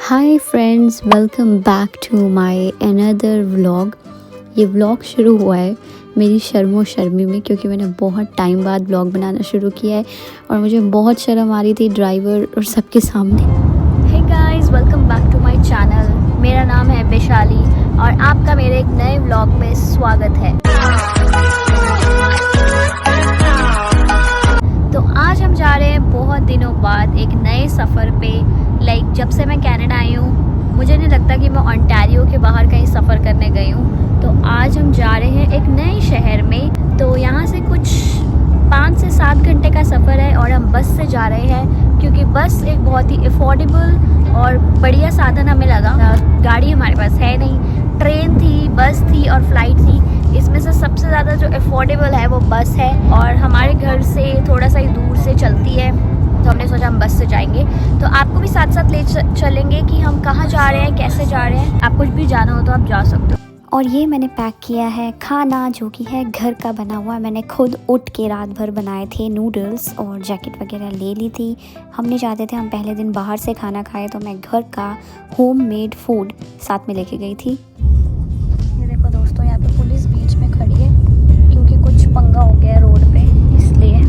Hi friends, welcome back to my another vlog. ये vlog शुरू हुआ है मेरी शर्मो शर्मी में, क्योंकि मैंने बहुत टाइम बाद व्लॉग बनाना शुरू किया है और मुझे बहुत शर्म आ रही थी ड्राइवर और सबके सामने। Hey guys, welcome back to my channel. मेरा नाम है वैशाली और आपका मेरे एक नए व्लॉग में स्वागत है। तो आज हम जा रहे हैं बहुत दिनों बाद एक नए सफ़र पे। जब से मैं कनाडा आई हूँ मुझे नहीं लगता कि मैं ओंटारियो के बाहर कहीं सफ़र करने गई हूँ। तो आज हम जा रहे हैं एक नए शहर में। तो यहाँ से कुछ 5 से 7 घंटे का सफ़र है और हम बस से जा रहे हैं, क्योंकि बस एक बहुत ही अफोर्डेबल और बढ़िया साधन हमें लगा। गाड़ी हमारे पास है नहीं, ट्रेन थी, बस थी और फ्लाइट थी। इसमें से सबसे ज़्यादा जो अफोर्डेबल है वो बस है और हमारे घर से थोड़ा सा ही दूर से चलती है। तो हमने सोचा हम बस से जाएंगे, तो आपको भी साथ साथ ले चलेंगे कि हम कहाँ जा रहे हैं, कैसे जा रहे हैं। आप कुछ भी जाना हो तो आप जा सकते हो। और ये मैंने पैक किया है खाना, जो कि है घर का बना हुआ। मैंने खुद उठ के रात भर बनाए थे नूडल्स और जैकेट वगैरह ले ली थी। हम नहीं चाहते थे हम पहले दिन बाहर से खाना खाएं, तो मैं घर का होममेड फूड साथ में लेके गई थी। ये देखो दोस्तों, यहाँ पे पुलिस बीच में खड़ी है क्योंकि कुछ पंगा हो गया है रोड पे, इसलिए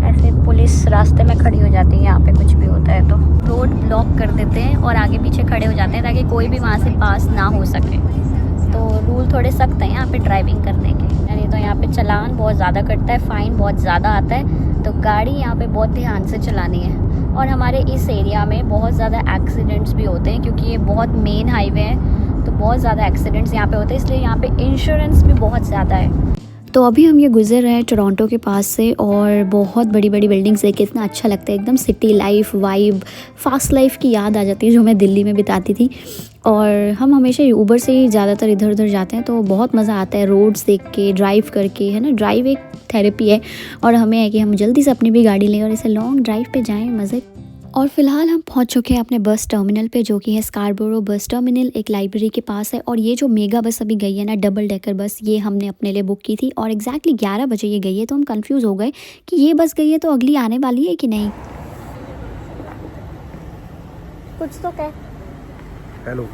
ऐसे पुलिस रास्ते में खड़ी हो जाती है। यहाँ पे कुछ भी होता है तो रोड ब्लॉक कर देते हैं और आगे पीछे खड़े हो जाते हैं ताकि कोई भी वहाँ से पास ना हो सके। तो रूल थोड़े सख्त हैं यहाँ पे ड्राइविंग करने के। यानी तो यहाँ पे चालान बहुत ज़्यादा कटता है, फ़ाइन बहुत ज़्यादा आता है। तो गाड़ी यहाँ पे बहुत ध्यान से चलानी है। और हमारे इस एरिया में बहुत ज़्यादा एक्सीडेंट्स भी होते हैं, क्योंकि ये बहुत मेन हाईवे है, तो बहुत ज़्यादा एक्सीडेंट्स यहाँ पे होते हैं, इसलिए यहाँ पे इंश्योरेंस भी बहुत ज़्यादा है। तो अभी हम ये गुजर रहे हैं टोरंटो के पास से और बहुत बड़ी बड़ी बिल्डिंग्स देख के इतना अच्छा लगता है। एकदम city life vibe, fast life की याद आ जाती है जो मैं दिल्ली में बिताती थी। और हम हमेशा ऊबर से ही ज़्यादातर इधर उधर जाते हैं, तो बहुत मज़ा आता है रोड्स देख के, ड्राइव करके, है ना। ड्राइव एक थेरेपी है और हमें है कि हम जल्दी से अपनी भी गाड़ी लें और ऐसे लॉन्ग ड्राइव पे जाएँ मज़े। और फ़िलहाल हम पहुंच चुके हैं अपने बस टर्मिनल पे, जो कि है स्कारबोरो बस टर्मिनल, एक लाइब्रेरी के पास है। और ये जो मेगा बस अभी गई है ना, डबल डेकर बस, ये हमने अपने लिए बुक की थी और एग्जैक्टली 11 बजे ये गई है। तो हम कंफ्यूज हो गए कि ये बस गई है तो अगली आने वाली है कि नहीं। कुछ तो कह। Hello.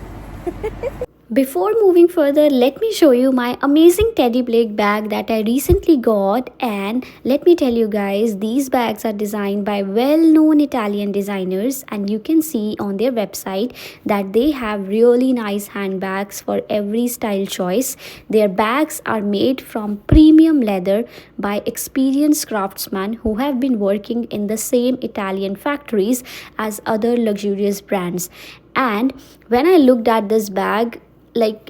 Before moving further, let me show you my amazing Teddy Blake bag that I recently got. And let me tell you guys, these bags are designed by well-known Italian designers, and you can see on their website that they have really nice handbags for every style choice. Their bags are made from premium leather by experienced craftsmen who have been working in the same Italian factories as other luxurious brands. And when I looked at this bag,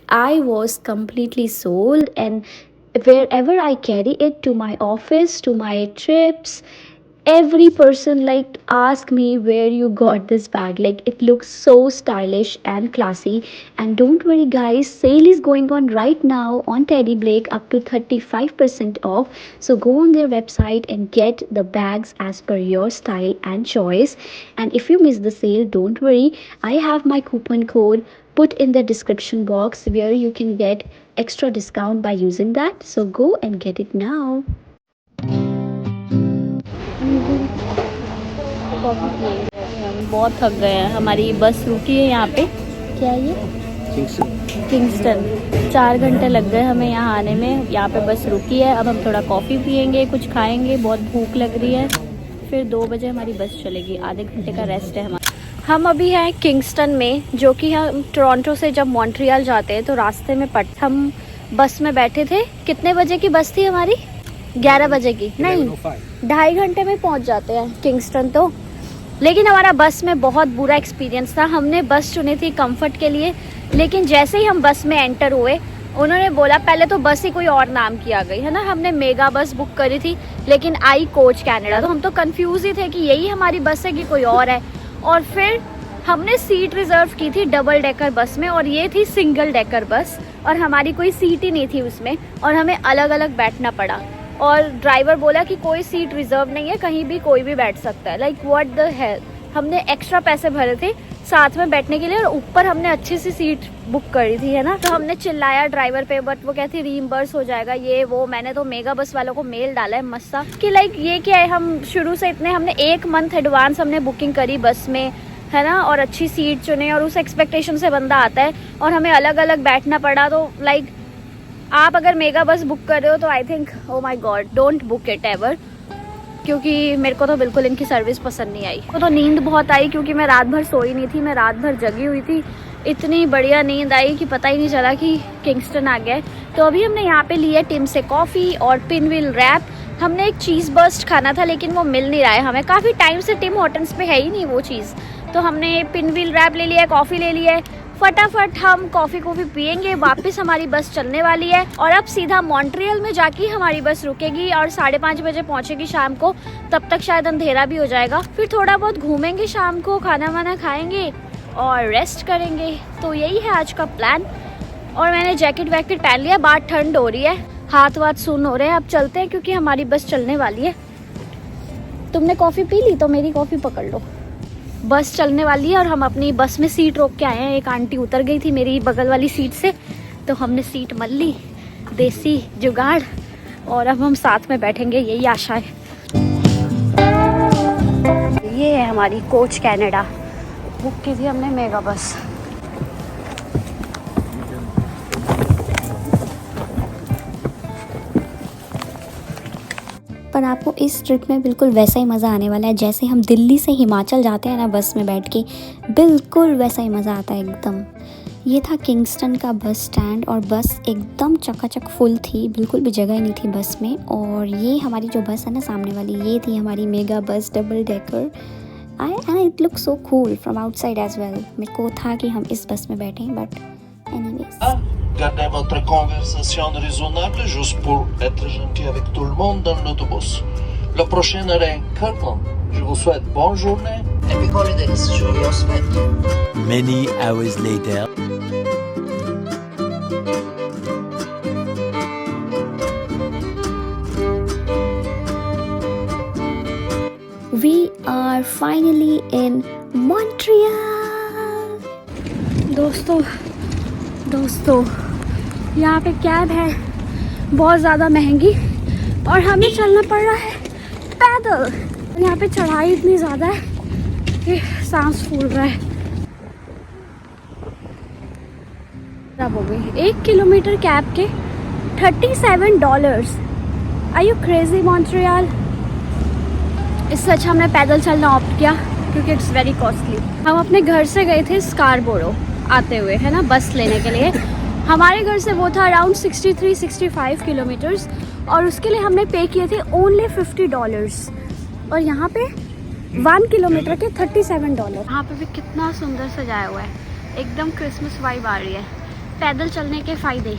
I was completely sold, and wherever I carry it, to my office, to my trips, every person ask me where you got this bag. It looks so stylish and classy. And don't worry guys, sale is going on right now on Teddy Blake, up to 35% off. So go on their website and get the bags as per your style and choice. And if you miss the sale, don't worry, I have my coupon code put in the description box where you can get extra discount by using that. So go and get it now. हम बहुत थक गए हैं, हमारी बस रुकी है यहाँ पे। क्या है ये? किंगस्टन। 4 घंटे लग गए हमें यहाँ आने में। यहाँ पे बस रुकी है। अब हम थोड़ा कॉफ़ी पियेंगे, कुछ खाएंगे, बहुत भूख लग रही है। फिर 2 बजे हमारी बस चलेगी। आधे घंटे का रेस्ट है हमारा। हम अभी हैं किंगस्टन में, जो कि हम टोरंटो से जब मॉन्ट्रियल जाते हैं तो रास्ते में हम बस में बैठे थे। कितने बजे की बस थी हमारी? 11 बजे की। नहीं, 2.5 घंटे में पहुंच जाते हैं किंगस्टन तो। लेकिन हमारा बस में बहुत बुरा एक्सपीरियंस था। हमने बस चुनी थी कंफर्ट के लिए, लेकिन जैसे ही हम बस में एंटर हुए उन्होंने बोला, पहले तो बस ही कोई और नाम की आ गई है ना। हमने मेगा बस बुक करी थी, लेकिन आई कोच कैनेडा। तो हम तो कंफ्यूज ही थे कि यही हमारी बस है कि कोई और है। और फिर हमने सीट रिजर्व की थी डबल डेकर बस में, और ये थी सिंगल डेकर बस, और हमारी कोई सीट ही नहीं थी उसमें, और हमें अलग अलग बैठना पड़ा। और ड्राइवर बोला कि कोई सीट रिजर्व नहीं है, कहीं भी कोई भी बैठ सकता है। What the hell. हमने एक्स्ट्रा पैसे भरे थे साथ में बैठने के लिए, और ऊपर हमने अच्छी सी सीट बुक करी थी, है ना। तो हमने चिल्लाया ड्राइवर पे, बट वो कहती रीइंबर्स हो जाएगा ये वो। मैंने तो मेगा बस वालों को मेल डाला है मस्सा कि ये क्या है, हम शुरू से इतने, हमने 1 मंथ एडवांस हमने बुकिंग करी बस में, है ना, और अच्छी सीट चुने, और उस एक्सपेक्टेशन से बंदा आता है और हमें अलग अलग बैठना पड़ा। तो लाइक आप अगर मेगा बस बुक कर रहे हो तो I think oh my God don't book it ever, क्योंकि मेरे को तो बिल्कुल इनकी सर्विस पसंद नहीं आई। मुझे तो नींद बहुत आई क्योंकि मैं रात भर सोई नहीं थी, मैं रात भर जगी हुई थी। इतनी बढ़िया नींद आई कि पता ही नहीं चला कि किंगस्टन आ गया। तो अभी हमने यहाँ पे लिया टिम से कॉफ़ी और पिनव्हील रैप। हमने एक चीज़ बर्स्ट खाना था लेकिन वो मिल नहीं रहा है हमें, काफ़ी टाइम से टिम हॉर्टन्स पे है ही नहीं वो चीज़। तो हमने पिनव्हील रैप ले लिया है, कॉफ़ी ले लिया है। फटाफट हम कॉफ़ी पियेंगे, वापस हमारी बस चलने वाली है और अब सीधा मॉन्ट्रियल में जाके हमारी बस रुकेगी और 5:30 बजे पहुंचेगी शाम को। तब तक शायद अंधेरा भी हो जाएगा। फिर थोड़ा बहुत घूमेंगे शाम को, खाना वाना खाएंगे और रेस्ट करेंगे। तो यही है आज का प्लान। और मैंने जैकेट वैकेट पहन लिया, बाहर ठंड हो रही है, हाथ वाथ सुन हो रहे हैं। अब चलते हैं क्योंकि हमारी बस चलने वाली है। तुमने कॉफ़ी पी ली तो मेरी कॉफ़ी पकड़ लो। बस चलने वाली है और हम अपनी बस में सीट रोक के आए हैं। एक आंटी उतर गई थी मेरी बगल वाली सीट से, तो हमने सीट मल ली, देसी जुगाड़, और अब हम साथ में बैठेंगे, यही आशा है। ये है हमारी कोच कैनेडा, बुक की थी हमने मेगा बस। पर आपको इस ट्रिप में बिल्कुल वैसा ही मज़ा आने वाला है जैसे हम दिल्ली से हिमाचल जाते हैं ना बस में बैठ के, बिल्कुल वैसा ही मज़ा आता है एकदम। ये था किंगस्टन का बस स्टैंड और बस एकदम चकाचक फुल थी, बिल्कुल भी जगह ही नहीं थी बस में। और ये हमारी जो बस है ना सामने वाली, ये थी हमारी mega bus double decker. And it look so cool from outside as well. मेरे को था कि हम इस बस में बैठें, but anyways. Gardez votre conversation raisonnable juste pour être gentil avec tout le monde dans l'autobus. Le prochain arrêt, Kirkland. Je vous souhaite bonne journée. Happy holidays. Je vous aspetto. Many hours later. We are finally in Montreal. दोस्तों यहाँ पे cab है बहुत ज़्यादा महंगी और हमें चलना पड़ रहा है पैदल। यहाँ पे चढ़ाई इतनी ज़्यादा है कि सांस फूल रहा है। खराब हो गई। 1 किलोमीटर कैब के $37। Are you crazy Montreal? इससे अच्छा हमने पैदल चलना ऑप्ट किया क्योंकि इट्स वेरी कॉस्टली। हम अपने घर से गए थे स्कारबोरो आते हुए, है ना, बस लेने के लिए। हमारे घर से वो था अराउंड 63-65 किलोमीटर्स और उसके लिए हमने पे किए थे ओनली $50। और यहाँ पे 1 किलोमीटर के $37। यहाँ पे भी कितना सुंदर सजाया हुआ है, एकदम क्रिसमस वाइब आ रही है। पैदल चलने के फ़ायदे,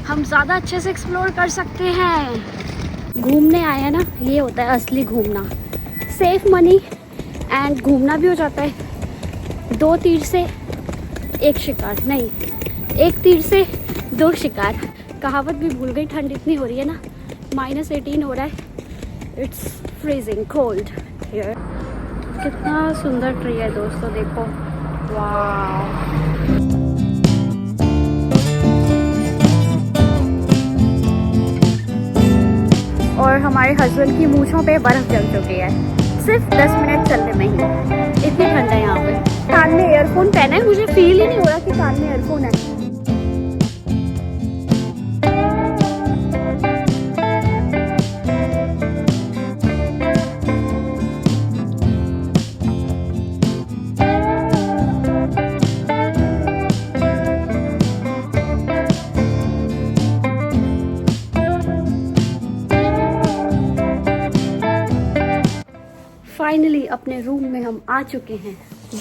हम ज़्यादा अच्छे से एक्सप्लोर कर सकते हैं। घूमने आए हैं ना, ये होता है असली घूमना। सेफ मनी एंड घूमना भी हो जाता है। 2 तीर से 1 शिकार, नहीं 1 तीर से 2 शिकार। कहावत भी भूल गई। ठंड इतनी हो रही है ना, -18 हो रहा है। It's freezing cold here. कितना सुंदर ट्री है दोस्तों, देखो, वाह। और हमारे हस्बैंड की मूंछों पे बर्फ जम चुकी है सिर्फ 10 मिनट चलने में ही। इतनी ठंड है यहाँ पे। कान में ईयरफोन पहना है, मुझे फील ही नहीं हो रहा कि कान में ईयरफोन है। फाइनली अपने रूम में हम आ चुके हैं।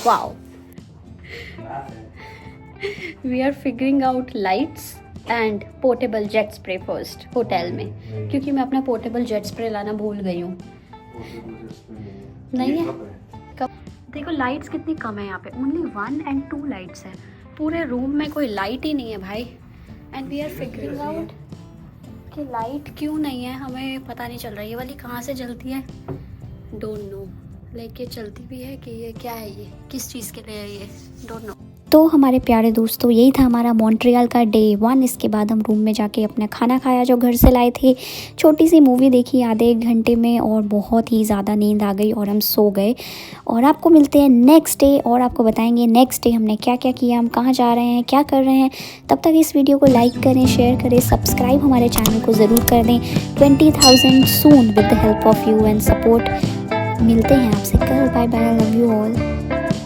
Wow, we are figuring out lights and portable jet spray first hotel में, क्योंकि मैं अपना पोर्टेबल जेट स्प्रे लाना भूल गई हूँ। नहीं है कब? देखो लाइट्स कितनी कम है यहाँ पे, ओनली 1 and 2 लाइट्स है। पूरे रूम में कोई लाइट ही नहीं है भाई। And we are figuring out कि लाइट क्यों नहीं है, हमें पता नहीं चल रहा है। ये वाली कहाँ से जलती है, डोंट नो। लाइक ये चलती भी है कि ये क्या है, ये किस चीज़ के लिए है, ये डोंट नो। तो हमारे प्यारे दोस्तों, यही था हमारा मॉन्ट्रियल का डे 1। इसके बाद हम रूम में जाके अपना खाना खाया जो घर से लाए थे, छोटी सी मूवी देखी आधे एक घंटे में और बहुत ही ज़्यादा नींद आ गई और हम सो गए। और आपको मिलते हैं नेक्स्ट डे और आपको बताएंगे नेक्स्ट डे हमने क्या क्या किया, हम कहाँ जा रहे हैं, क्या कर रहे हैं। तब तक इस वीडियो को लाइक करें, शेयर करें, सब्सक्राइब हमारे चैनल को ज़रूर कर दें। 20,000 soon with the help of you and support. मिलते हैं आपसे कल। Bye bye, love you all.